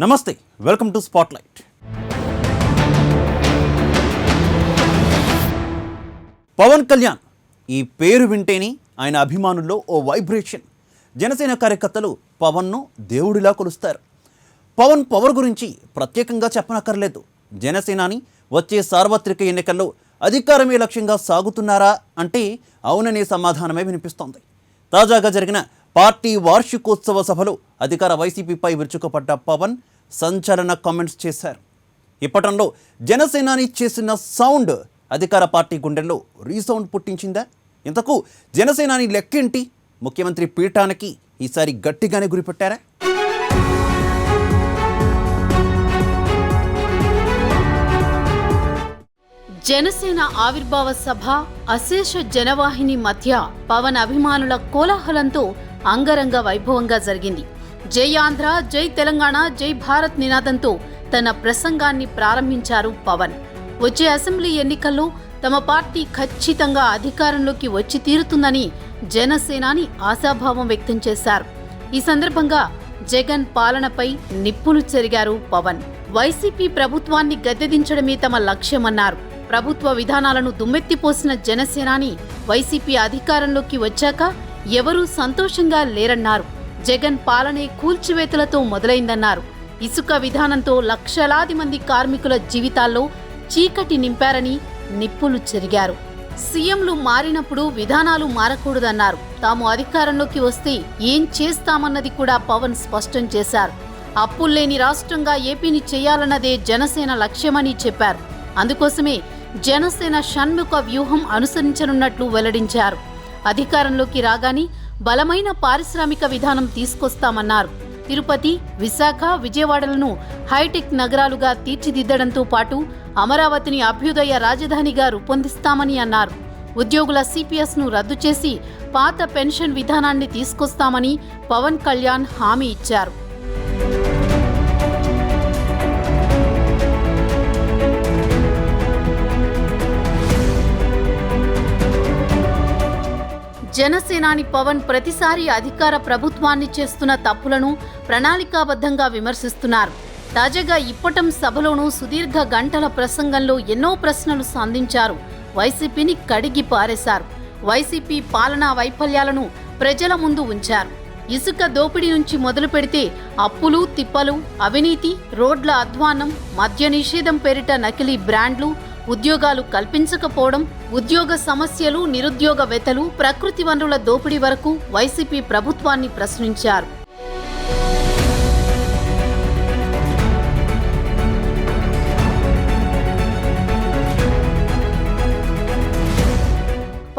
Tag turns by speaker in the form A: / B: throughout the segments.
A: నమస్తే, welcome to spotlight. Pawan Kalyan ఈ పేరు వింటేనే ఆయన అభిమానుల్లో ఓ వైబ్రేషన్. జనసేన కార్యకర్తలు పవన్ను దేవుడిలా కొలుస్తారు. పవన్ పవర్ గురించి ప్రత్యేకంగా చెప్పనక్కర్లేదు. జనసేనాని వచ్చే సార్వత్రిక ఎన్నికల్లో అధికారమే లక్ష్యంగా సాగుతున్నారా అంటే అవుననే సమాధానమే వినిపిస్తోంది. తాజాగా జరిగిన పార్టీ వార్షికోత్సవ సభలో అధికార వైసీపీపై విరుచుకుపడ్డ పవన్ సంచలన కామెంట్స్ చేశారు. ఇప్పటంలో జనసేనాని చేసిన సౌండ్ అధికార పార్టీ గుండెల్లో రీసౌండ్ పుట్టించిందా? ఇంతకు జనసేనాని లెక్కేంటి? ముఖ్యమంత్రి పీఠానికి ఈసారి గట్టిగానే గురిపెట్టారా?
B: జనసేన ఆవిర్భావ సభ అశేష జనవాహిని మధ్య పవన్ అభిమానుల కోలాహలంతో అంగరంగ వైభవంగా జరిగింది. జై ఆంధ్ర, జై తెలంగాణ, జై భారత్ నినాదంతో తన ప్రసంగాన్ని ప్రారంభించారు పవన్. వచ్చే అసెంబ్లీ ఎన్నికల్లో తమ పార్టీ ఖచ్చితంగా అధికారంలోకి వచ్చి తీరుతుందని జనసేనాని ఆశాభావం వ్యక్తం చేశారు. ఈ సందర్భంగా జగన్ పాలనపై నిప్పులు చెరిగారు పవన్. వైసీపీ ప్రభుత్వాన్ని గద్దెదించడమే తమ లక్ష్యమన్నారు. ప్రభుత్వ విధానాలను దుమ్మెత్తిపోసిన జనసేనాని వైసీపీ అధికారంలోకి వచ్చాక ఎవరూ సంతోషంగా లేరన్నారు. జగన్ పాలనే కూల్చివేతలతో మొదలైందన్నారు. ఇసుక విధానంతో లక్షలాది మంది కార్మికుల జీవితాల్లో చీకటి నింపారని నిప్పులు చెరిగారు. సీఎంలు మారినప్పుడు విధానాలు మారకూడదన్నారు. తాము అధికారంలోకి వస్తే ఏం చేస్తామన్నది కూడా పవన్ స్పష్టం చేశారు. అప్పుల్లేని రాష్ట్రంగా ఏపీని చేయాలన్నదే జనసేన లక్ష్యమని చెప్పారు. అందుకోసమే జనసేన షణ్ముఖ వ్యూహం అనుసరించనున్నట్లు వెల్లడించారు. అధికారంలోకి రాగానే బలమైన పారిశ్రామిక విధానం తీసుకొస్తామన్నారు. తిరుపతి, విశాఖ, విజయవాడలను హైటెక్ నగరాలుగా తీర్చిదిద్దడంతో పాటు అమరావతిని అభ్యుదయ రాజధానిగా రూపొందిస్తామని అన్నారు. ఉద్యోగుల సిపిఎస్ను రద్దు చేసి పాత పెన్షన్ విధానాన్ని తీసుకొస్తామని పవన్ కళ్యాణ్ హామీ ఇచ్చారు. జనసేనాని పవన్ ప్రతిసారి అధికార ప్రభుత్వాన్ని చేస్తున్న తప్పులను ప్రణాళికాబద్ధంగా విమర్శిస్తున్నారు. తాజాగా ఇప్పటం సభలోనూ సుదీర్ఘ గంటల ప్రసంగంలో ఎన్నో ప్రశ్నలు సంధించారు. వైసీపీని కడిగి పారేశారు. వైసీపీ పాలనా వైఫల్యాలను ప్రజల ముందు ఉంచారు. ఇసుక దోపిడీ నుంచి మొదలు పెడితే అప్పులు, తిప్పలు, అవినీతి, రోడ్ల అధ్వానం, మద్య నిషేధం పేరిట నకిలీ బ్రాండ్లు, ఉద్యోగాలు కల్పించకపోవడం, ఉద్యోగ సమస్యలు, నిరుద్యోగ వెతలు, ప్రకృతి వనరుల దోపిడీ వరకు వైసీపీ ప్రభుత్వాన్ని ప్రశ్నించారు.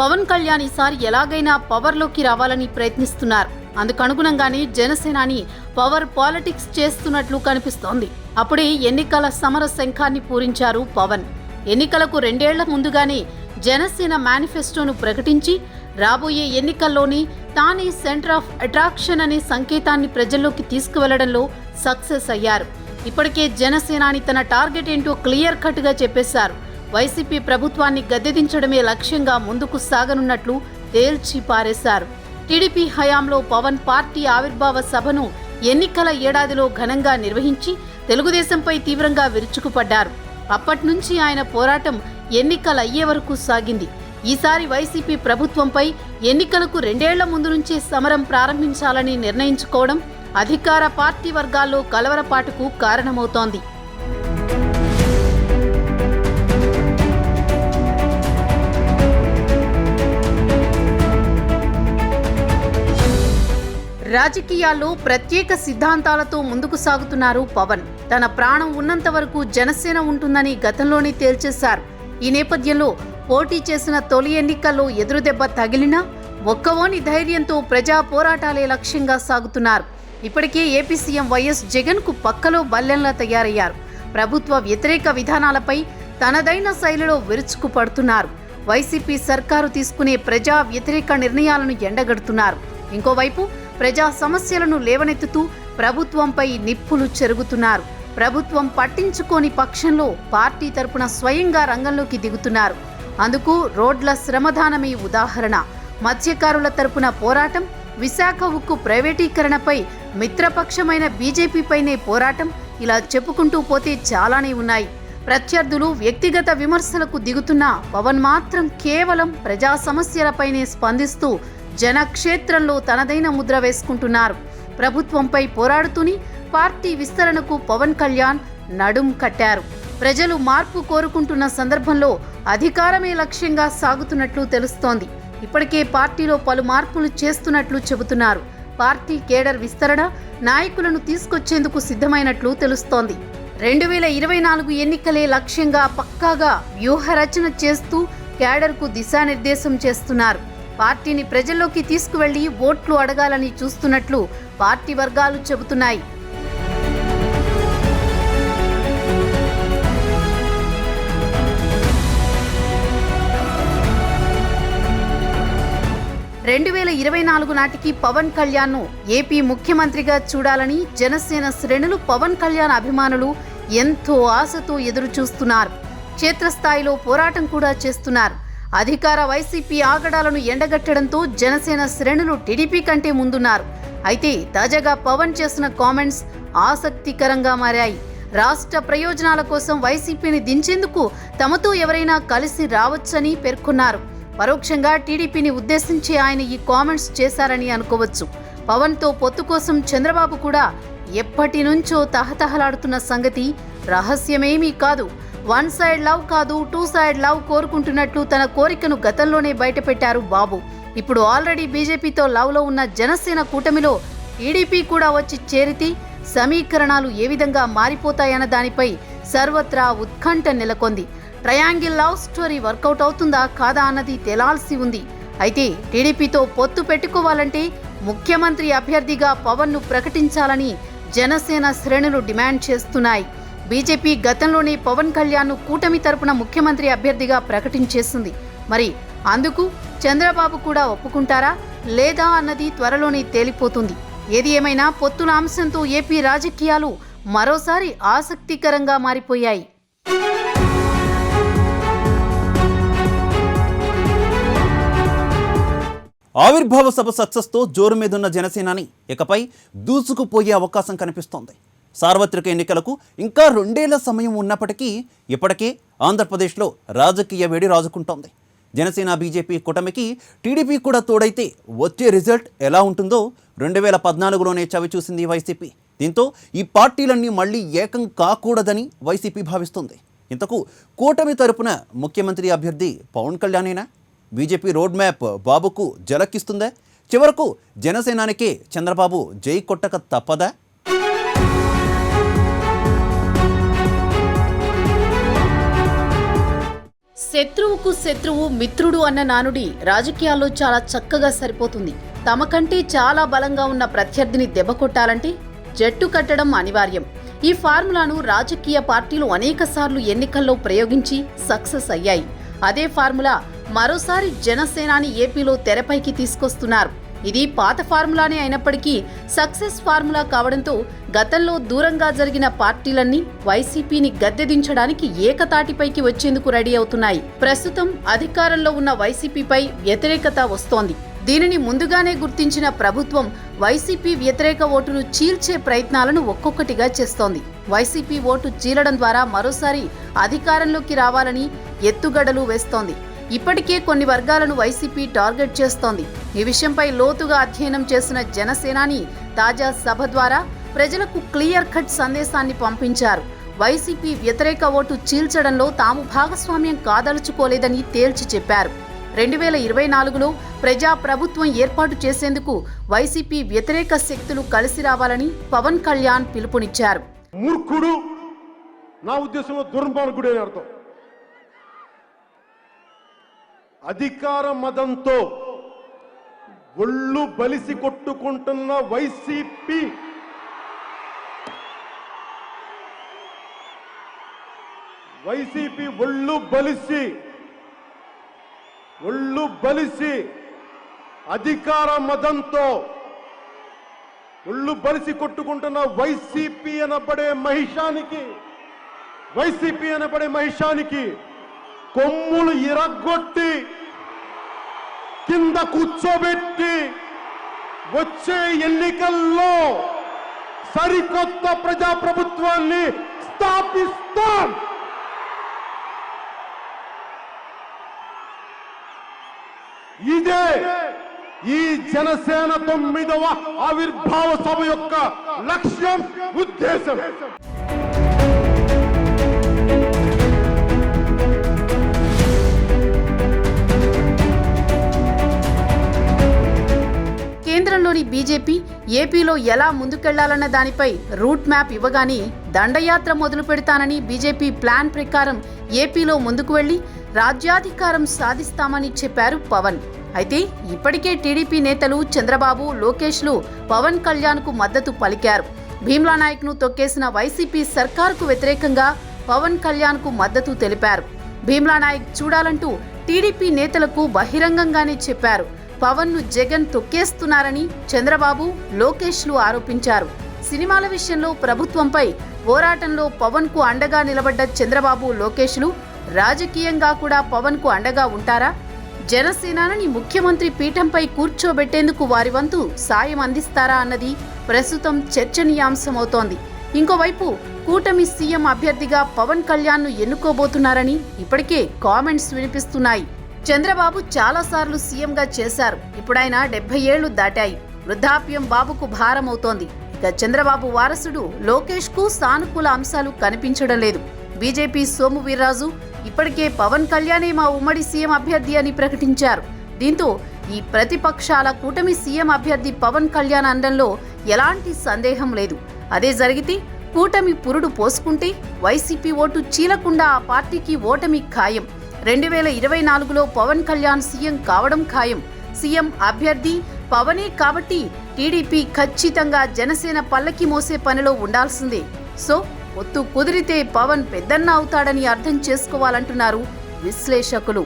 B: పవన్ కళ్యాణ్ ఈసారి ఎలాగైనా పవర్లోకి రావాలని ప్రయత్నిస్తున్నారు. అందుకనుగుణంగానే జనసేనాని పవర్ పాలిటిక్స్ చేస్తున్నట్లు కనిపిస్తోంది. అప్పుడే ఎన్నికల సమర శంఖాన్ని పూరించారు పవన్. ఎన్నికలకు 2 ఏళ్ల ముందుగానే జనసేన మేనిఫెస్టోను ప్రకటించి రాబోయే ఎన్నికల్లోనే తానే సెంటర్ ఆఫ్ అట్రాక్షన్ అనే సంకేతాన్ని ప్రజల్లోకి తీసుకువెళ్లడంలో సక్సెస్ అయ్యారు. ఇప్పటికే జనసేనాని తన టార్గెట్ ఏంటో క్లియర్ కట్గా చెప్పేశారు. వైసీపీ ప్రభుత్వాన్ని గద్దెదించడమే లక్ష్యంగా ముందుకు సాగనున్నట్లు తేల్చి పారేశారు. టీడీపీ హయాంలో పవన్ పార్టీ ఆవిర్భావ సభను ఎన్నికల ఏడాదిలో ఘనంగా నిర్వహించి తెలుగుదేశంపై తీవ్రంగా విరుచుకుపడ్డారు. అప్పట్నుంచి ఆయన పోరాటం ఎన్నికలయ్యే వరకు సాగింది. ఈసారి వైసీపీ ప్రభుత్వంపై ఎన్నికలకు 2 ఏళ్ల ముందు నుంచే సమరం ప్రారంభించాలని నిర్ణయించుకోవడం అధికార పార్టీ వర్గాల్లో కలవరపాటుకు కారణమవుతోంది. రాజకీయాల్లో ప్రత్యేక సిద్ధాంతాలతో ముందుకు సాగుతున్నారు పవన్. తన ప్రాణం ఉన్నంత వరకు జనసేన ఉంటుందని గతంలోనే తేల్చేశారు. ఈ నేపథ్యంలో పోటీ చేసిన తొలి ఎన్నికల్లో ఎదురుదెబ్బ తగిలినా ఒక్కవోని ధైర్యంతో ప్రజా పోరాటాలే లక్ష్యంగా సాగుతున్నారు. ఇప్పటికే ఏపీ సీఎం వైఎస్ జగన్కు పక్కలో బల్లెంలా తయారయ్యారు. ప్రభుత్వ వ్యతిరేక విధానాలపై తనదైన శైలిలో విరుచుకుపడుతున్నారు. వైసీపీ సర్కారు తీసుకునే ప్రజా వ్యతిరేక నిర్ణయాలను ఎండగడుతున్నారు. ఇంకోవైపు ప్రజా సమస్యలను లేవనెత్తుతూ ప్రభుత్వంపై నిప్పులు చెరుగుతున్నారు. ప్రభుత్వం పట్టించుకోని పక్షంలో పార్టీ తరపున స్వయంగా రంగంలోకి దిగుతున్నారు. అందుకు రోడ్ల శ్రమదానమే ఉదాహరణ. మత్స్యకారుల తరపున పోరాటం, విశాఖ ఉక్కు ప్రైవేటీకరణపై మిత్రపక్షమైన బీజేపీపైనే పోరాటం ఇలా చెప్పుకుంటూ పోతే చాలానే ఉన్నాయి. ప్రత్యర్థులు వ్యక్తిగత విమర్శలకు దిగుతున్నా పవన్ మాత్రం కేవలం ప్రజా సమస్యలపైనే స్పందిస్తూ జనక్షేత్రంలో తనదైన ముద్ర వేసుకుంటున్నారు. ప్రభుత్వంపై పోరాడుతూని పార్టీ విస్తరణకు పవన్ కళ్యాణ్ నడుం కట్టారు. ప్రజలు మార్పు కోరుకుంటున్న సందర్భంలో అధికారమే లక్ష్యంగా సాగుతున్నట్లు తెలుస్తోంది. ఇప్పటికే పార్టీలో పలు మార్పులు చేస్తున్నట్లు చెబుతున్నారు. పార్టీ కేడర్ విస్తరణ, నాయకులను తీసుకొచ్చేందుకు సిద్ధమైనట్లు తెలుస్తోంది. 2024 ఎన్నికలే లక్ష్యంగా పక్కాగా వ్యూహరచన చేస్తూ కేడర్కు దిశానిర్దేశం చేస్తున్నారు. పార్టీని ప్రజల్లోకి తీసుకువెళ్లి ఓట్లు అడగాలని చూస్తున్నట్లు పార్టీ వర్గాలు చెబుతున్నాయి. రెండు 2024 నాటికి పవన్ కళ్యాణ్ను ఏపీ ముఖ్యమంత్రిగా చూడాలని జనసేన శ్రేణులు, పవన్ కళ్యాణ్ అభిమానులు ఎంతో ఆశతో ఎదురు చూస్తున్నారు. క్షేత్రస్థాయిలో పోరాటం కూడా చేస్తున్నారు. అధికార వైసీపీ ఆగడాలను ఎండగట్టడంతో జనసేన శ్రేణులు టీడీపీ కంటే ముందున్నారు. అయితే తాజాగా పవన్ చేసిన కామెంట్స్ ఆసక్తికరంగా మారాయి. రాష్ట్ర ప్రయోజనాల కోసం వైసీపీని దించేందుకు తమతో ఎవరైనా కలిసి రావచ్చని పేర్కొన్నారు. పరోక్షంగా టీడీపీని ఉద్దేశించి ఆయన ఈ కామెంట్స్ చేశారని అనుకోవచ్చు. పవన్తో పొత్తు కోసం చంద్రబాబు కూడా ఎప్పటి నుంచో తహతహలాడుతున్న సంగతి రహస్యమేమీ కాదు. వన్ సైడ్ లవ్ కాదు, టూ సైడ్ లవ్ కోరుకుంటున్నట్లు తన కోరికను గతంలోనే బయటపెట్టారు బాబు. ఇప్పుడు ఆల్రెడీ బీజేపీతో లవ్లో ఉన్న జనసేన కూటమిలో టీడీపీ కూడా వచ్చి చేరితే సమీకరణాలు ఏ విధంగా మారిపోతాయన్న దానిపై సర్వత్రా ఉత్కంఠ నెలకొంది. ట్రయాంగిల్ లవ్ స్టోరీ వర్కౌట్ అవుతుందా కాదా అన్నది తేలాల్సి ఉంది. అయితే టీడీపీతో పొత్తు పెట్టుకోవాలంటే ముఖ్యమంత్రి అభ్యర్థిగా పవన్ను ప్రకటించాలని జనసేన శ్రేణులు డిమాండ్ చేస్తున్నాయి. బీజేపీ గతంలోనే పవన్ కళ్యాణ్ను కూటమి తరపున ముఖ్యమంత్రి అభ్యర్థిగా ప్రకటించేసింది. మరి అందుకు చంద్రబాబు కూడా ఒప్పుకుంటారా లేదా అన్నది త్వరలోనే తేలిపోతుంది. ఏది ఏమైనా పొత్తుల అంశంతో ఏపీ రాజకీయాలు మరోసారి ఆసక్తికరంగా మారిపోయాయి.
A: ఆవిర్భావ సభ సక్సెస్తో జోరు మీదున్న జనసేనాని ఇకపై దూసుకుపోయే అవకాశం కనిపిస్తోంది. సార్వత్రిక ఎన్నికలకు ఇంకా 2 ఏళ్ల సమయం ఉన్నప్పటికీ ఇప్పటికే ఆంధ్రప్రదేశ్లో రాజకీయ వేడి రాజుకుంటోంది. జనసేన బీజేపీ కూటమికి టీడీపీ కూడా తోడైతే వచ్చే రిజల్ట్ ఎలా ఉంటుందో 2014లోనే చవి చూసింది వైసీపీ. దీంతో ఈ పార్టీలన్నీ మళ్లీ ఏకం కాకూడదని వైసీపీ భావిస్తుంది. ఇంతకు కూటమి తరపున ముఖ్యమంత్రి అభ్యర్థి పవన్ కళ్యాణేనా? బీజేపీ రోడ్ మ్యాప్ బాబుకు జలక్కిస్తుందా? చివరకు జనసేనానికే చంద్రబాబు జై కొట్టక తప్పదా?
B: శత్రువుకు శత్రువు మిత్రుడు అన్న నానుడి రాజకీయాల్లో చాలా చక్కగా సరిపోతుంది. తమ కంటే చాలా బలంగా ఉన్న ప్రత్యర్థిని దెబ్బ కొట్టాలంటే జట్టు కట్టడం అనివార్యం. ఈ ఫార్ములాను రాజకీయ పార్టీలు అనేకసార్లు ఎన్నికల్లో ప్రయోగించి సక్సెస్ అయ్యాయి. అదే ఫార్ములా మరోసారి జనసేనాని ఏపీలో తెరపైకి తీసుకొస్తున్నారు. ఇది పాత ఫార్ములానే అయినప్పటికీ సక్సెస్ ఫార్ములా కావడంతో గతంలో దూరంగా జరిగిన పార్టీలన్నీ వైసీపీని గద్దెదించడానికి ఏకతాటిపైకి వచ్చేందుకు రెడీ అవుతున్నాయి. ప్రస్తుతం అధికారంలో ఉన్న వైసీపీపై వ్యతిరేకత వస్తోంది. దీనిని ముందుగానే గుర్తించిన ప్రభుత్వం వైసీపీ వ్యతిరేక ఓటును చీల్చే ప్రయత్నాలను ఒక్కొక్కటిగా చేస్తోంది. వైసీపీ ఓటు చీలడం ద్వారా మరోసారి అధికారంలోకి రావాలని ఎత్తుగడలు వేస్తోంది. ఇప్పటికే కొన్ని వర్గాలను వైసీపీ టార్గెట్ చేస్తోంది. ఈ విషయంపై లోతుగా అధ్యయనం చేసిన జనసేనాని తాజా సభ ద్వారా ప్రజలకు క్లియర్ కట్ సందేశాన్ని పంపించారు. వైసీపీ వ్యతిరేక ఓటు చీల్చడంలో తాము భాగస్వామ్యం కాదలుచుకోలేదని తేల్చి చెప్పారు. 2024లో ప్రజా ప్రభుత్వం ఏర్పాటు చేసేందుకు వైసీపీ వ్యతిరేక శక్తులు కలిసి రావాలని పవన్ కళ్యాణ్ పిలుపునిచ్చారు.
C: మూర్ఖుడు నా ఉద్దేశంలో దుర్మార్గుడు అని అర్థం. అధికార మదంతో ఒళ్ళు బలిసి కొట్టుకుంటున్న వైసీపీ ఒళ్ళు బలిసి అధికార మదంతో ఒళ్ళు బలిసి కొట్టుకుంటున్న వైసీపీ అనబడే మహిషానికి కొమ్ములు ఇరగొట్టి కింద కూర్చోబెట్టి వచ్చే ఎన్నికల్లో సరికొత్త ప్రజాప్రభుత్వాన్ని స్థాపిస్తాం. ఇదే ఈ జనసేన 9వ ఆవిర్భావ సభ యొక్క లక్ష్యం, ఉద్దేశం.
B: కేంద్రంలోని బీజేపీ ఏపీలో ఎలా ముందుకెళ్లాలన్న దానిపై రూట్ మ్యాప్ ఇవ్వగానే దండయాత్ర మొదలు పెడతానని బీజేపీ ప్లాన్ ప్రకారం ఏపీలో ముందుకు వెళ్లి రాజ్యాధికారం సాధిస్తామని చెప్పారు పవన్. అయితే ఇప్పటికే టీడీపీ నేతలు చంద్రబాబు, లోకేష్లు పవన్ కళ్యాణ్కు మద్దతు పలికారు. భీమ్లా నాయక్ను తొక్కేసిన వైసీపీ సర్కారుకు వ్యతిరేకంగా పవన్ కళ్యాణ్కు మద్దతు తెలిపారు. భీమ్లా నాయక్ చూడాలంటూ టీడీపీ నేతలకు బహిరంగంగానే చెప్పారు. పవన్ను జగన్ తొక్కేస్తున్నారని చంద్రబాబు, లోకేష్లు ఆరోపించారు. సినిమాల విషయంలో ప్రభుత్వంపై పోరాటంలో పవన్కు అండగా నిలబడ్డ చంద్రబాబు, లోకేష్లు రాజకీయంగా కూడా పవన్కు అండగా ఉంటారా? జనసేనాని ముఖ్యమంత్రి పీఠంపై కూర్చోబెట్టేందుకు వారి వంతు సాయం అందిస్తారా అన్నది ప్రస్తుతం చర్చనీయాంశమవుతోంది. ఇంకోవైపు కూటమి సీఎం అభ్యర్థిగా పవన్ కళ్యాణ్ను ఎన్నుకోబోతున్నారని ఇప్పటికే కామెంట్స్ వినిపిస్తున్నాయి. చంద్రబాబు చాలాసార్లు సీఎంగా చేశారు. ఇప్పుడాయన 70 ఏళ్లు దాటాయి. వృద్ధాప్యం బాబుకు భారమవుతోంది. ఇక చంద్రబాబు వారసుడు లోకేష్కు సానుకూల అంశాలు కనిపించడం లేదు. బీజేపీ సోము వీర్రాజు ఇప్పటికే పవన్ కళ్యాణే మా ఉమ్మడి సీఎం అభ్యర్థి అని ప్రకటించారు. దీంతో ఈ ప్రతిపక్షాల కూటమి సీఎం అభ్యర్థి పవన్ కళ్యాణ్ అనడంలో ఎలాంటి సందేహం లేదు. అదే జరిగితే కూటమి పురుడు పోసుకుంటే వైసీపీ ఓటు చీలకుండా ఆ పార్టీకి ఓటమి ఖాయం. 2024లో పవన్ కళ్యాణ్ సీఎం కావడం ఖాయం. సీఎం అభ్యర్థి పవనే కాబట్టి టీడీపీ ఖచ్చితంగా జనసేన పల్లకి మోసే పనిలో ఉండాల్సిందే. సో ఒత్తు కుదిరితే పవన్ పెద్దన్న అవుతాడని అర్థం చేసుకోవాలంటున్నారు విశ్లేషకులు.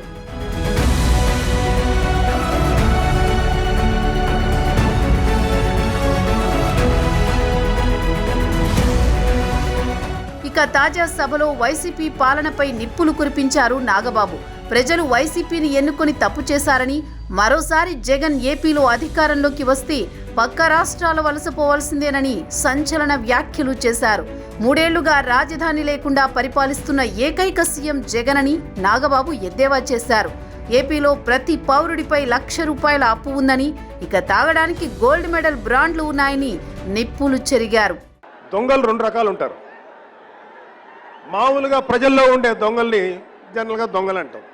B: ఇక తాజా సభలో వైసీపీ పాలనపై నిప్పులు కురిపించారు నాగబాబు. ప్రజలు వైసీపీని ఎన్నుకొని తప్పు చేశారని, మరోసారి జగన్ ఏపీలో అధికారంలోకి వస్తే పక్క రాష్ట్రాల వలసపోవాల్సిందేనని సంచలన వ్యాఖ్యలు చేశారు. 3 ఏళ్లుగా రాజధాని లేకుండా పరిపాలిస్తున్న ఏకైక సీఎం జగన్ అని నాగబాబు ఎద్దేవా చేశారు. ఏపీలో ప్రతి పౌరుడిపై ₹1,00,000 అప్పు ఉందని, ఇక తాగడానికి గోల్డ్ మెడల్ బ్రాండ్లు ఉన్నాయని నిప్పులు చెరిగారు.
C: దొంగలు 2 రకాలు ఉంటారు. మామూలుగా ప్రజల్లో ఉండే దొంగల్ని జనరల్గా దొంగలు అంటాం.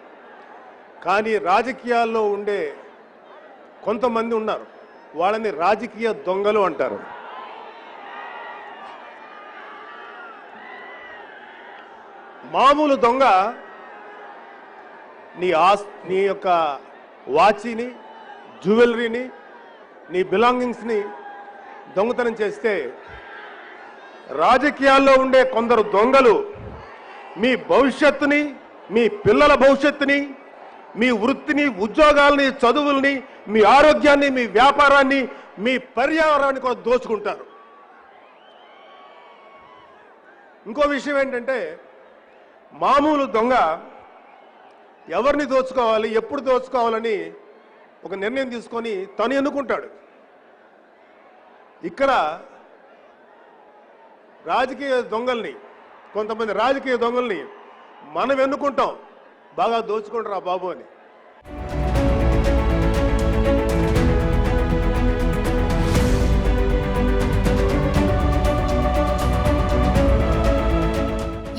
C: కానీ రాజకీయాల్లో ఉండే కొంతమంది ఉన్నారు, వాళ్ళని రాజకీయ దొంగలు అంటారు. మామూలు దొంగ నీ యొక్క వాచిని, జ్యువెలరీని, నీ బిలాంగింగ్స్ని దొంగతనం చేస్తే, రాజకీయాల్లో ఉండే కొందరు దొంగలు మీ భవిష్యత్తుని, మీ పిల్లల భవిష్యత్తుని, మీ వృత్తిని, ఉద్యోగాల్ని, చదువుల్ని, మీ ఆరోగ్యాన్ని, మీ వ్యాపారాన్ని, మీ పర్యావరణాన్ని కూడా దోచుకుంటారు. ఇంకో విషయం ఏంటంటే, మామూలు దొంగ ఎవరిని దోచుకోవాలి, ఎప్పుడు దోచుకోవాలని ఒక నిర్ణయం తీసుకొని తను ఎన్నుకుంటాడు. ఇక్కడ రాజకీయ దొంగల్ని, కొంతమంది రాజకీయ దొంగల్ని మనం ఎన్నుకుంటాం, బాగా దోచుకుంటారా బాబు అని.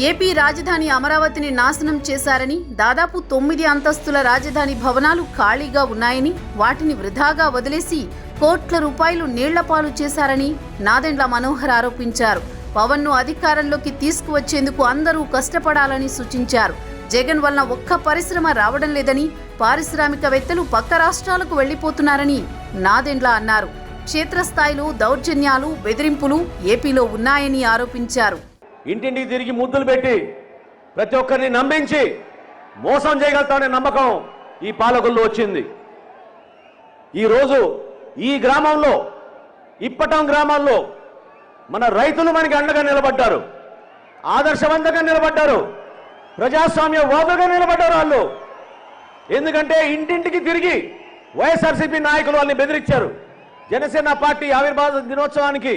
B: ఏపీ రాజధాని అమరావతిని నాశనం చేశారని, దాదాపు 9 అంతస్తుల రాజధాని భవనాలు ఖాళీగా ఉన్నాయని, వాటిని వృధాగా వదిలేసి కోట్ల రూపాయలు నీళ్లపాలు చేశారని నాదెండ్ల మనోహర్ ఆరోపించారు. పవన్ను అధికారంలోకి తీసుకువచ్చేందుకు అందరూ కష్టపడాలని సూచించారు. జగన్ వలన ఒక్క పరిశ్రమ రావడం లేదని, పారిశ్రామికవేత్తలు పక్క రాష్ట్రాలకు వెళ్లిపోతున్నారని నాదెండ్ల అన్నారు. క్షేత్రస్థాయిలో దౌర్జన్యాలు, బెదిరింపులు ఏపీలో ఉన్నాయని ఆరోపించారు.
D: ఇంటింటికి తిరిగి ముద్దులు పెట్టి ప్రతి ఒక్కరిని నమ్మించి మోసం చేయగలుగుతామనే నమ్మకం ఈ పాలకుల్లో వచ్చింది. ఈరోజు ఈ గ్రామంలో, ఇప్పటం గ్రామాల్లో మన రైతులు మనకి అండగా నిలబడ్డారు, ఆదర్శవంతంగా నిలబడ్డారు, ప్రజాస్వామ్య వాదులుగా నిలబడ్డారు వాళ్ళు. ఎందుకంటే ఇంటింటికి తిరిగి వైఎస్ఆర్సీపీ నాయకులు వాళ్ళని బెదిరించారు. జనసేన పార్టీ ఆవిర్భావ దినోత్సవానికి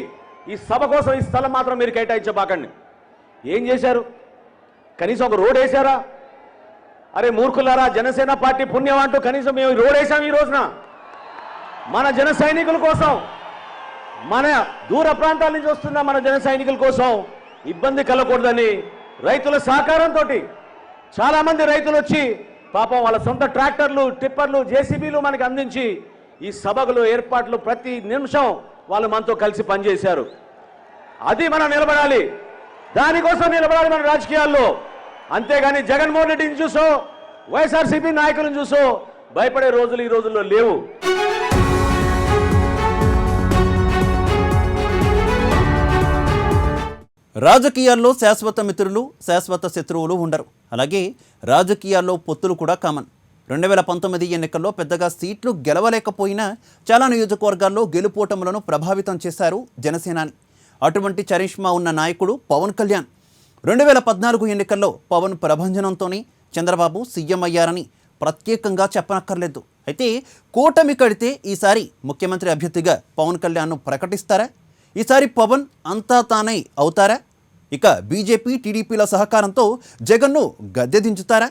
D: ఈ సభ కోసం ఈ స్థలం మాత్రం మీరు కేటాయించబాకండి. ఏం చేశారు? కనీసం ఒక రోడ్ వేశారా? అరే మూర్ఖులారా, జనసేన పార్టీ పుణ్యం అంటూ కనీసం మేము రోడ్ వేసాం. ఈ రోజున మన జన సైనికుల కోసం, మన దూర ప్రాంతాల నుంచి వస్తున్న మన జన సైనికుల కోసం ఇబ్బంది కలగకూడదని రైతుల సహకారంతో చాలా మంది రైతులు వచ్చి పాపం వాళ్ళ సొంత ట్రాక్టర్లు, టిప్పర్లు, జేసీబీలు మనకి అందించి ఈ సభలు ఏర్పాట్లు ప్రతి నిమిషం వాళ్ళు మనతో కలిసి పనిచేశారు. అది మనం నిలబడాలి, దానికోసం నిలబడాలి మన రాజకీయాల్లో. అంతేగాని జగన్మోహన్ రెడ్డిని చూసో వైఎస్ఆర్సీపీ నాయకులను చూసో భయపడే రోజులు ఈ రోజుల్లో లేవు.
A: రాజకీయాల్లో శాశ్వత మిత్రులు, శాశ్వత శత్రువులు ఉండరు. అలాగే రాజకీయాల్లో పొత్తులు కూడా కామన్. 2019 ఎన్నికల్లో పెద్దగా సీట్లు గెలవలేకపోయినా చాలా నియోజకవర్గాల్లో గెలుపోటములను ప్రభావితం చేశారు జనసేనాని. అటువంటి చరిష్మా ఉన్న నాయకుడు పవన్ కళ్యాణ్. 2014 ఎన్నికల్లో పవన్ ప్రభంజనంతోనే చంద్రబాబు సీఎం అయ్యారని ప్రత్యేకంగా చెప్పనక్కర్లేదు. అయితే కూటమి కడితే ఈసారి ముఖ్యమంత్రి అభ్యర్థిగా పవన్ కళ్యాణ్ను ప్రకటిస్తారా? ఈసారి పవన్ అంతా తానే అవుతారా? ఇక బీజేపీ, టీడీపీల సహకారంతో జగన్ను గద్దె దించుతారా?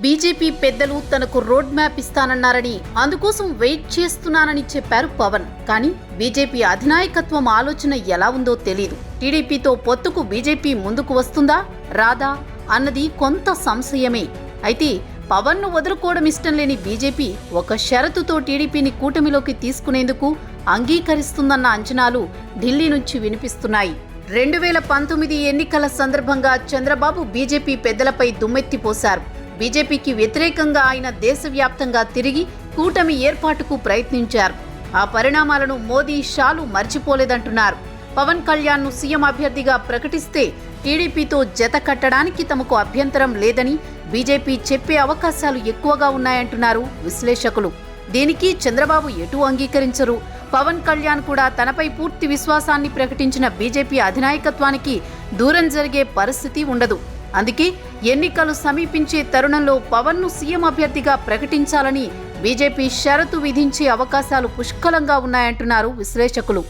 B: బీజేపీ పెద్దలు తనకు రోడ్ మ్యాప్ ఇస్తానన్నారని, అందుకోసం వెయిట్ చేస్తున్నానని చెప్పారు పవన్. కానీ బీజేపీ అధినాయకత్వం ఆలోచన ఎలా ఉందో తెలీదు. టీడీపీతో పొత్తుకు బీజేపీ ముందుకు వస్తుందా రాదా అన్నది కొంత సంశయమే. అయితే పవన్ను వదులుకోవడం ఇష్టం లేని బీజేపీ ఒక షరతుతో టీడీపీని కూటమిలోకి తీసుకునేందుకు అంగీకరిస్తుందన్న అంచనాలు ఢిల్లీ నుంచి వినిపిస్తున్నాయి. 2019 ఎన్నికల సందర్భంగా చంద్రబాబు బీజేపీ పెద్దలపై దుమ్మెత్తిపోశారు. బీజేపీకి వ్యతిరేకంగా ఆయన దేశవ్యాప్తంగా తిరిగి కూటమి ఏర్పాటుకు ప్రయత్నించారు. ఆ పరిణామాలను మోదీ, షాలు మర్చిపోలేదంటున్నారు. పవన్ కళ్యాణ్ను సీఎం అభ్యర్థిగా ప్రకటిస్తే టీడీపీతో జత కట్టడానికి తమకు అభ్యంతరం లేదని బీజేపీ చెప్పే అవకాశాలు ఎక్కువగా ఉన్నాయంటున్నారు విశ్లేషకులు. దీనికి చంద్రబాబు ఎటూ అంగీకరించరు. పవన్ కళ్యాణ్ కూడా తనపై పూర్తి విశ్వాసాన్ని ప్రకటించిన బీజేపీ అధినాయకత్వానికి దూరం జరిగే పరిస్థితి ఉండదు. అందుకే ఎన్నికలు సమీపించే తరుణంలో పవన్ను సీఎం అభ్యర్థిగా ప్రకటించాలని బీజేపీ షరతు విధించే అవకాశాలు పుష్కలంగా ఉన్నాయంటున్నారు విశ్లేషకులు.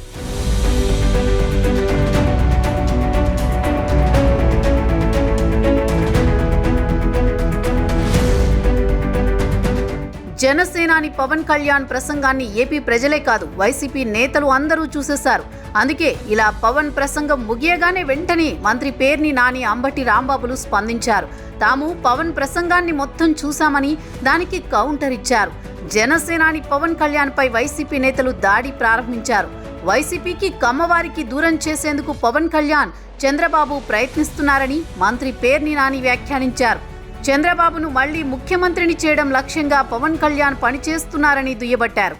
B: జనసేనాని పవన్ కళ్యాణ్ ప్రసంగాన్ని ఏపీ ప్రజలే కాదు, వైసీపీ నేతలు అందరూ చూసేశారు. అందుకే ఇలా పవన్ ప్రసంగం ముగియగానే వెంటనే మంత్రి పేర్ని నాని, అంబటి రాంబాబులు స్పందించారు. తాము పవన్ ప్రసంగాన్ని మొత్తం చూశామని దానికి కౌంటర్ ఇచ్చారు. జనసేనాని పవన్ కళ్యాణ్పై వైసీపీ నేతలు దాడి ప్రారంభించారు. వైసీపీకి, కమ్మవారికి దూరం చేసేందుకు పవన్ కళ్యాణ్, చంద్రబాబు ప్రయత్నిస్తున్నారని మంత్రి పేర్ని నాని వ్యాఖ్యానించారు. చంద్రబాబును మళ్లీ ముఖ్యమంత్రిని చేయడం లక్ష్యంగా పవన్ కళ్యాణ్ పనిచేస్తున్నారని దుయ్యబట్టారు.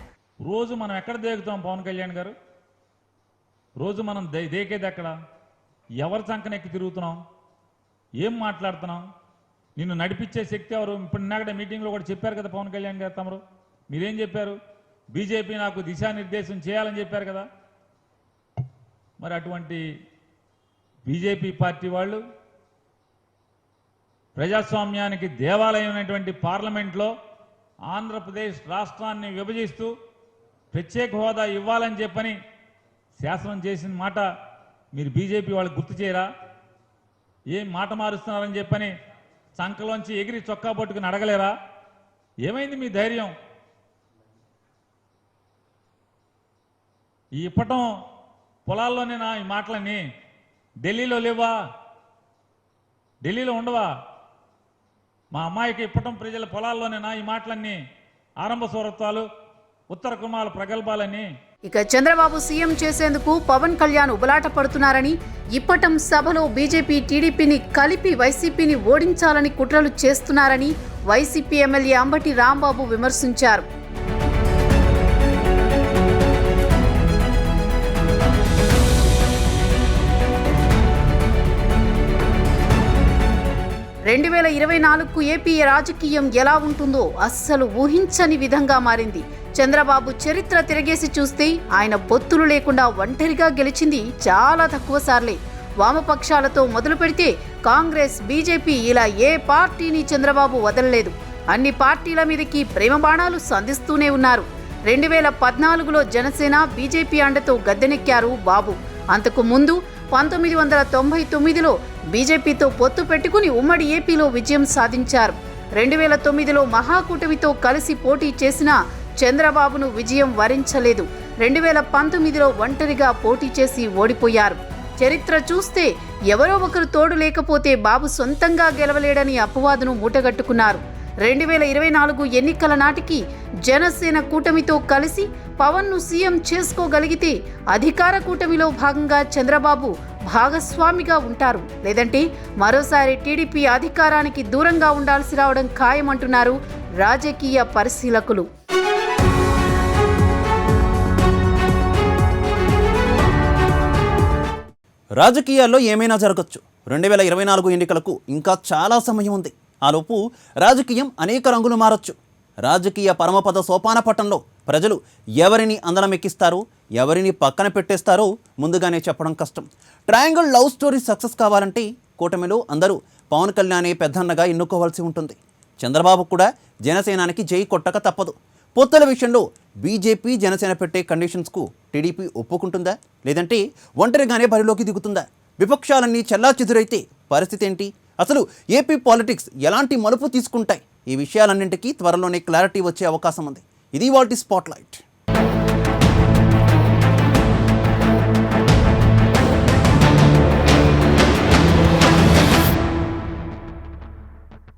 E: రోజు మనం ఎక్కడ దేగుతాం పవన్ కళ్యాణ్ గారు? రోజు మనం దేకేది ఎక్కడ? ఎవరి చంకనెక్కి తిరుగుతున్నాం? ఏం మాట్లాడుతున్నాం? నిన్ను నడిపించే శక్తి ఎవరు? ఇప్పుడు ఇందాక మీటింగ్లో కూడా చెప్పారు కదా పవన్ కళ్యాణ్ గారు, తమరు మీరేం చెప్పారు? బీజేపీ నాకు దిశానిర్దేశం చేయాలని చెప్పారు కదా. మరి అటువంటి బీజేపీ పార్టీ వాళ్ళు ప్రజాస్వామ్యానికి దేవాలయమైనటువంటి పార్లమెంట్లో ఆంధ్రప్రదేశ్ రాష్ట్రాన్ని విభజిస్తూ ప్రత్యేక హోదా ఇవ్వాలని చెప్పని శాసనం చేసిన మాట మీరు బీజేపీ వాళ్ళకి గుర్తు చేయరా? ఏం మాట మారుస్తున్నారని చెప్పని చంకలోంచి ఎగిరి చొక్కా పట్టుకుని అడగలేరా? ఏమైంది మీ ధైర్యం? ఈ ఇప్పటం పొలాల్లోనే నా ఈ మాటలని ఢిల్లీలో లేవా? ఢిల్లీలో ఉండవా? మా అమ్మాయికి ఇప్పటం ప్రజల పొలాల్లోనేనా ఈ మాటలన్నీ? ఆరంభ స్వరత్వాలు, ఉత్తర కుమాల ప్రగల్భాలని.
B: ఇక చంద్రబాబు సీఎం చేసేందుకు పవన్ కళ్యాణ్ ఉబలాట పడుతున్నారని, ఇప్పటం సభలో బీజేపీ, టీడీపీని కలిపి వైసీపీని ఓడించాలని కుట్రలు చేస్తున్నారని వైసీపీ ఎమ్మెల్యే అంబటి రాంబాబు విమర్శించారు. రెండు 2024కు ఏపీ రాజకీయం ఎలా ఉంటుందో అస్సలు ఊహించని విధంగా మారింది. చంద్రబాబు చరిత్ర తిరగేసి చూస్తే ఆయన పొత్తులు లేకుండా ఒంటరిగా గెలిచింది చాలా తక్కువ సార్లే. వామపక్షాలతో మొదలు పెడితే కాంగ్రెస్, బీజేపీ ఇలా ఏ పార్టీని చంద్రబాబు వదలలేదు. అన్ని పార్టీల మీదకి ప్రేమ బాణాలు సంధిస్తూనే ఉన్నారు. 2014లో జనసేన బీజేపీ అండతో గద్దెనెక్కారు బాబు. అంతకు ముందు 1999లో బీజేపీతో పొత్తు పెట్టుకుని ఉమ్మడి ఏపీలో విజయం సాధించారు. 2009లో మహాకూటమితో కలిసి పోటీ చేసిన చంద్రబాబును విజయం వరించలేదు. 2019లో ఒంటరిగా పోటీ చేసి ఓడిపోయారు. చరిత్ర చూస్తే ఎవరో ఒకరు తోడు లేకపోతే బాబు సొంతంగా గెలవలేడని అపవాదును మూటగట్టుకున్నారు. 2024 ఎన్నికల నాటికి జనసేన కూటమితో కలిసి పవన్ను సీఎం చేసుకోగలిగితే అధికార కూటమిలో భాగంగా చంద్రబాబు భాగస్వామిగా ఉంటారు. లేదంటే మరోసారి టీడీపీ అధికారానికి దూరంగా ఉండాల్సి రావడం ఖాయమంటున్నారు రాజకీయ పరిశీలకులు.
A: రాజకీయాల్లో ఏమైనా జరగచ్చు. 2024 ఎన్నికలకు ఇంకా చాలా సమయం ఉంది. ఆలోపు రాజకీయం అనేక రంగులు మారచ్చు. రాజకీయ పరమపద సోపాన పట్టంలో ప్రజలు ఎవరిని అందలమెక్కిస్తారో, ఎవరిని పక్కన పెట్టేస్తారో ముందుగానే చెప్పడం కష్టం. ట్రయాంగిల్ లవ్ స్టోరీ సక్సెస్ కావాలంటే కూటమిలో అందరూ పవన్ కళ్యాణే పెద్దన్నగా ఎన్నుకోవాల్సి ఉంటుంది. చంద్రబాబు కూడా జనసేనానికి జై కొట్టక తప్పదు. పొత్తుల విషయంలో బీజేపీ జనసేన పెట్టే కండిషన్స్కు టీడీపీ ఒప్పుకుంటుందా, లేదంటే ఒంటరిగానే బరిలోకి దిగుతుందా? విపక్షాలన్నీ చెల్లాచెదురైతే పరిస్థితి ఏంటి? అసలు ఏపీ పాలిటిక్స్ ఎలాంటి మలుపు తీసుకుంటాయి? ఈ విషయాలన్నింటికీ త్వరలోనే క్లారిటీ వచ్చే అవకాశం ఉంది. ఇది వాటి స్పాట్లైట్.